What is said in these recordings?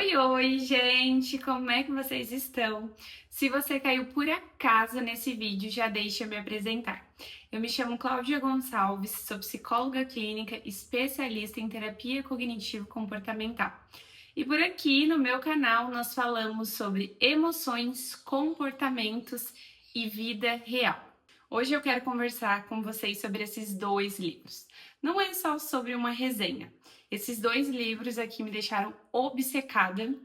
Oi, oi, gente! Como é que vocês estão? Se você caiu por acaso nesse vídeo, já deixa eu me apresentar. Eu me chamo Cláudia Gonçalves, sou psicóloga clínica, especialista em terapia cognitivo-comportamental. E por aqui no meu canal nós falamos sobre emoções, comportamentos e vida real. Hoje eu quero conversar com vocês sobre esses dois livros. Não é só sobre uma resenha. Esses dois livros aqui me deixaram obcecada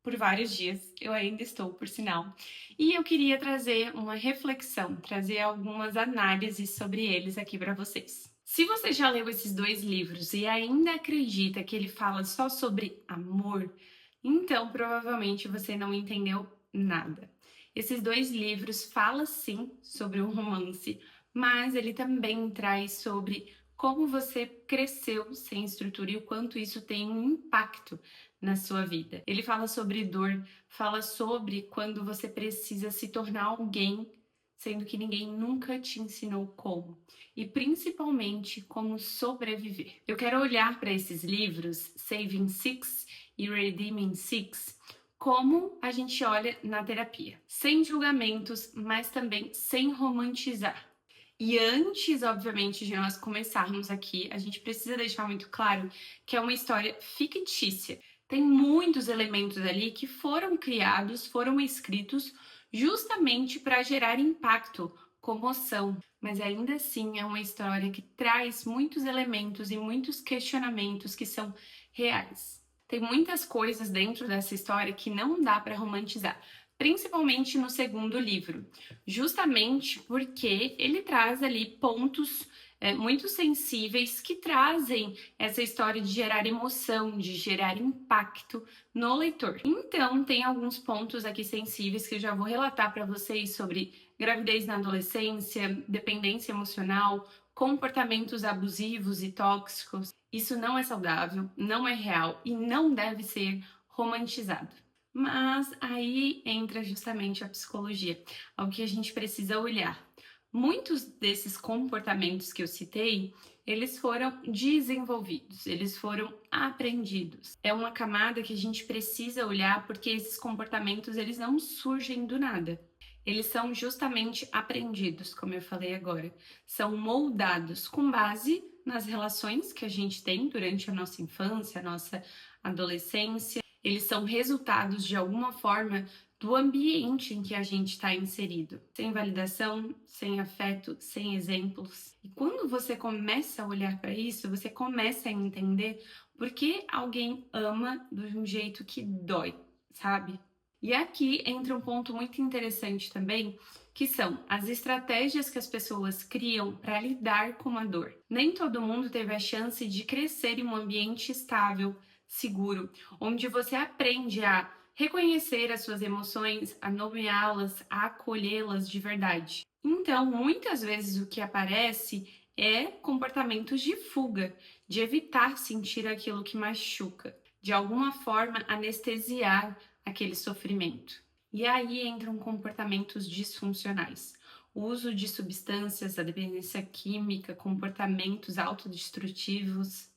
por vários dias. Eu ainda estou, por sinal. E eu queria trazer uma reflexão, trazer algumas análises sobre eles aqui para vocês. Se você já leu esses dois livros e ainda acredita que ele fala só sobre amor, então provavelmente você não entendeu nada. Esses dois livros falam sim sobre um romance, mas ele também traz sobre como você cresceu sem estrutura e o quanto isso tem um impacto na sua vida. Ele fala sobre dor, fala sobre quando você precisa se tornar alguém, sendo que ninguém nunca te ensinou como, e principalmente como sobreviver. Eu quero olhar para esses livros, Saving Six e Redeeming Six, como a gente olha na terapia, sem julgamentos, mas também sem romantizar. E antes, obviamente, de nós começarmos aqui, a gente precisa deixar muito claro que é uma história fictícia. Tem muitos elementos ali que foram criados, foram escritos justamente para gerar impacto, comoção, mas ainda assim é uma história que traz muitos elementos e muitos questionamentos que são reais. Tem muitas coisas dentro dessa história que não dá para romantizar, principalmente no segundo livro, justamente porque ele traz ali pontos muito sensíveis que trazem essa história de gerar emoção, de gerar impacto no leitor. Então, tem alguns pontos aqui sensíveis que eu já vou relatar para vocês sobre gravidez na adolescência, dependência emocional, comportamentos abusivos e tóxicos. Isso não é saudável, não é real e não deve ser romantizado. Mas aí entra justamente a psicologia, ao que a gente precisa olhar. Muitos desses comportamentos que eu citei, eles foram desenvolvidos, eles foram aprendidos. É uma camada que a gente precisa olhar porque esses comportamentos, eles não surgem do nada. Eles são justamente aprendidos, como eu falei agora. São moldados com base nas relações que a gente tem durante a nossa infância, a nossa adolescência. Eles são resultados, de alguma forma, do ambiente em que a gente está inserido. Sem validação, sem afeto, sem exemplos. E quando você começa a olhar para isso, você começa a entender por que alguém ama de um jeito que dói, sabe? E aqui entra um ponto muito interessante também, que são as estratégias que as pessoas criam para lidar com a dor. Nem todo mundo teve a chance de crescer em um ambiente estável, seguro, onde você aprende a reconhecer as suas emoções, a nomeá-las, a acolhê-las de verdade. Então, muitas vezes o que aparece é comportamentos de fuga, de evitar sentir aquilo que machuca, de alguma forma anestesiar aquele sofrimento. E aí entram comportamentos disfuncionais. O uso de substâncias, a dependência química, comportamentos autodestrutivos.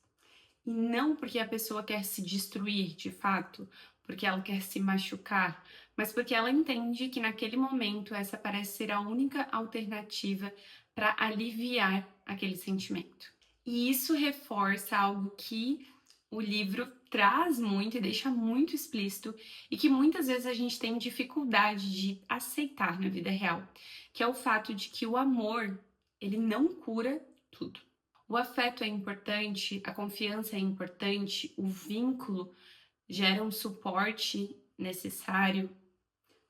E não porque a pessoa quer se destruir de fato, porque ela quer se machucar, mas porque ela entende que naquele momento essa parece ser a única alternativa para aliviar aquele sentimento. E isso reforça algo que o livro traz muito e deixa muito explícito e que muitas vezes a gente tem dificuldade de aceitar na vida real, que é o fato de que o amor, ele não cura tudo. O afeto é importante, a confiança é importante, o vínculo gera um suporte necessário,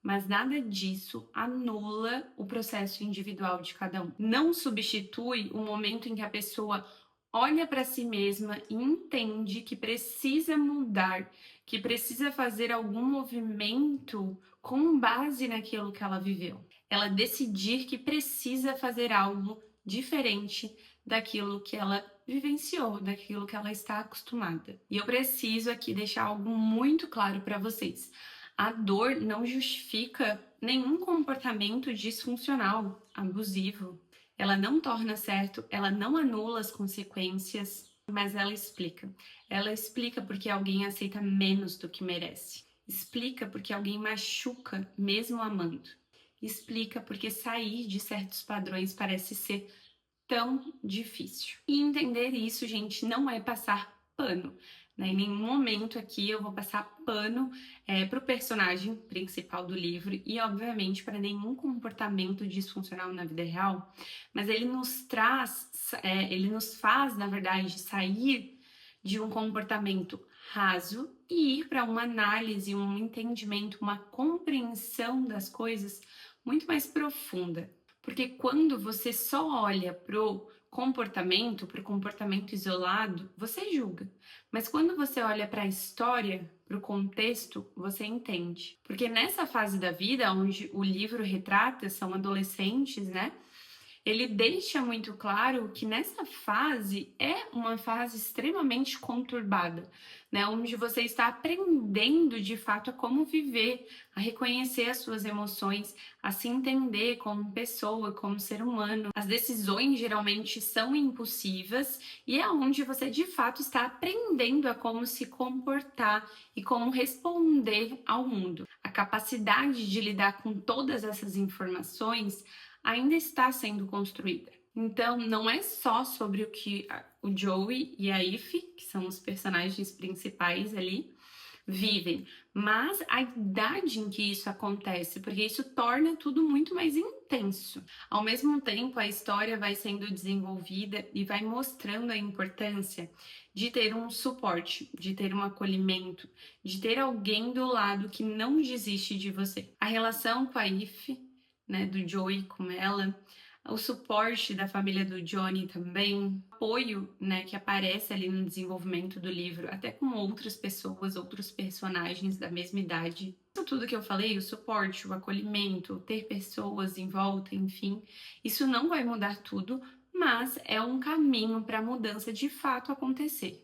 mas nada disso anula o processo individual de cada um. Não substitui o momento em que a pessoa olha para si mesma e entende que precisa mudar, que precisa fazer algum movimento com base naquilo que ela viveu. Ela decidir que precisa fazer algo diferente daquilo que ela vivenciou, daquilo que ela está acostumada. E eu preciso aqui deixar algo muito claro para vocês. A dor não justifica nenhum comportamento disfuncional, abusivo. Ela não torna certo, ela não anula as consequências. Mas ela explica. Ela explica porque alguém aceita menos do que merece. Explica porque alguém machuca mesmo amando. Explica porque sair de certos padrões parece ser tão difícil. E entender isso, gente, não é passar pano. Né? Em nenhum momento aqui eu vou passar pano para o personagem principal do livro e, obviamente, para nenhum comportamento disfuncional na vida real, mas ele nos traz, ele nos faz, na verdade, sair de um comportamento raso e ir para uma análise, um entendimento, uma compreensão das coisas muito mais profunda. Porque quando você só olha pro comportamento isolado, você julga. Mas quando você olha para a história, para o contexto, você entende. Porque nessa fase da vida, onde o livro retrata, são adolescentes, né? Ele deixa muito claro que nessa fase é uma fase extremamente conturbada, né? Onde você está aprendendo de fato a como viver, a reconhecer as suas emoções, a se entender como pessoa, como ser humano. As decisões geralmente são impulsivas e é onde você de fato está aprendendo a como se comportar e como responder ao mundo. A capacidade de lidar com todas essas informações ainda está sendo construída. Então, não é só sobre o que o Joey e a Ify, que são os personagens principais ali, vivem, mas a idade em que isso acontece, porque isso torna tudo muito mais intenso. Ao mesmo tempo, a história vai sendo desenvolvida e vai mostrando a importância de ter um suporte, de ter um acolhimento, de ter alguém do lado que não desiste de você. A relação com a Ify, né, do Joey com ela, o suporte da família do Johnny também, o apoio, né, que aparece ali no desenvolvimento do livro, até com outras pessoas, outros personagens da mesma idade. Isso tudo que eu falei, o suporte, o acolhimento, ter pessoas em volta, enfim, isso não vai mudar tudo, mas é um caminho para a mudança de fato acontecer.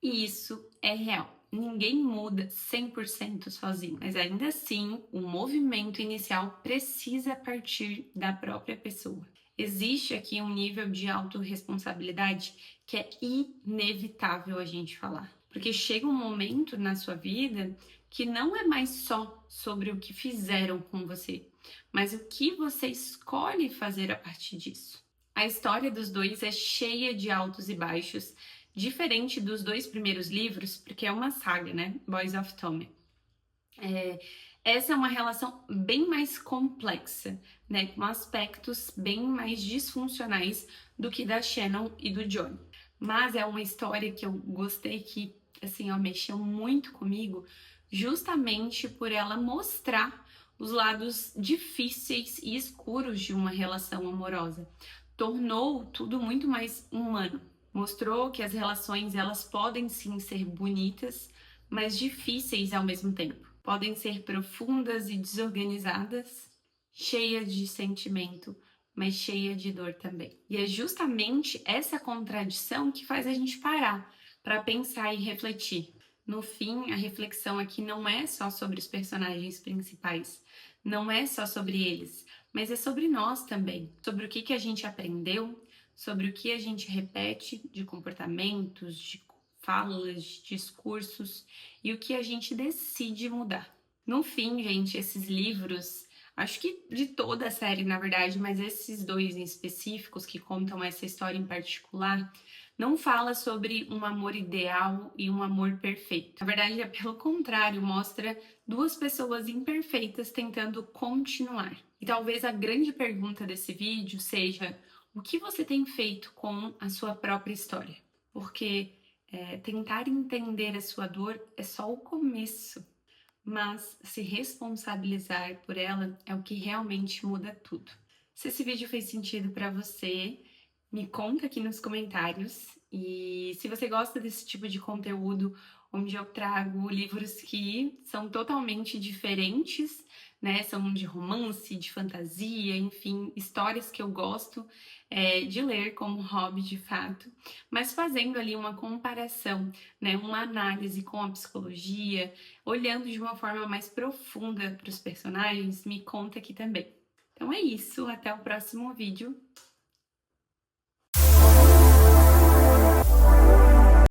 E isso é real. Ninguém muda 100% sozinho, mas ainda assim, o movimento inicial precisa partir da própria pessoa. Existe aqui um nível de autorresponsabilidade que é inevitável a gente falar. Porque chega um momento na sua vida que não é mais só sobre o que fizeram com você, mas o que você escolhe fazer a partir disso. A história dos dois é cheia de altos e baixos, diferente dos dois primeiros livros, porque é uma saga, né? Boys of Tommy. Essa é uma relação bem mais complexa, né? Com aspectos bem mais disfuncionais do que da Shannon e do John. Mas é uma história que eu gostei, que, assim, ó, mexeu muito comigo, justamente por ela mostrar os lados difíceis e escuros de uma relação amorosa. Tornou tudo muito mais humano. Mostrou que as relações, elas podem sim ser bonitas, mas difíceis ao mesmo tempo. Podem ser profundas e desorganizadas, cheias de sentimento, mas cheia de dor também. E é justamente essa contradição que faz a gente parar para pensar e refletir. No fim, a reflexão aqui não é só sobre os personagens principais, não é só sobre eles, mas é sobre nós também, sobre o que a gente aprendeu, sobre o que a gente repete de comportamentos, de falas, de discursos e o que a gente decide mudar. No fim, gente, esses livros, acho que de toda a série, na verdade, mas esses dois em específicos que contam essa história em particular, não fala sobre um amor ideal e um amor perfeito. Na verdade, é pelo contrário, mostra duas pessoas imperfeitas tentando continuar. E talvez a grande pergunta desse vídeo seja: o que você tem feito com a sua própria história? Porque tentar entender a sua dor é só o começo, mas se responsabilizar por ela é o que realmente muda tudo. Se esse vídeo fez sentido para você, me conta aqui nos comentários. E se você gosta desse tipo de conteúdo, onde eu trago livros que são totalmente diferentes, né? São de romance, de fantasia, enfim, histórias que eu gosto de ler como hobby de fato, mas fazendo ali uma comparação, né? Uma análise com a psicologia, olhando de uma forma mais profunda para os personagens, me conta aqui também. Então é isso, até o próximo vídeo.